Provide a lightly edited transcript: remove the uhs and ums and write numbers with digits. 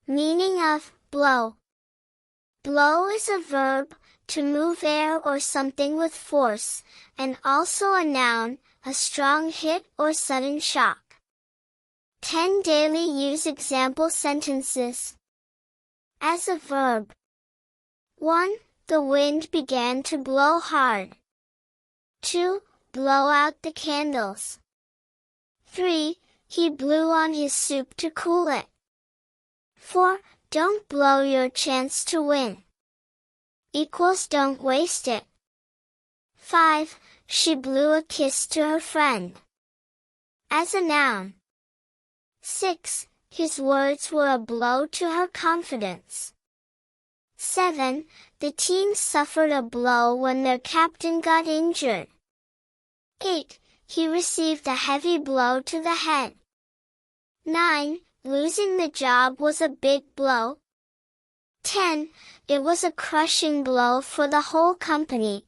Meaning of blow. Blow is a verb, to move air or something with force, and also a noun, a strong hit or sudden shock. 10 daily use example sentences. As a verb. 1. The wind began to blow hard. 2. Blow out the candles. 3. He blew on his soup to cool it. 4. Don't blow your chance to win. Equals don't waste it. 5. She blew a kiss to her friend. As a noun. 6. His words were a blow to her confidence. 7. The team suffered a blow when their captain got injured. 8. He received a heavy blow to the head. 9. Losing the job was a big blow. 10. It was a crushing blow for the whole company.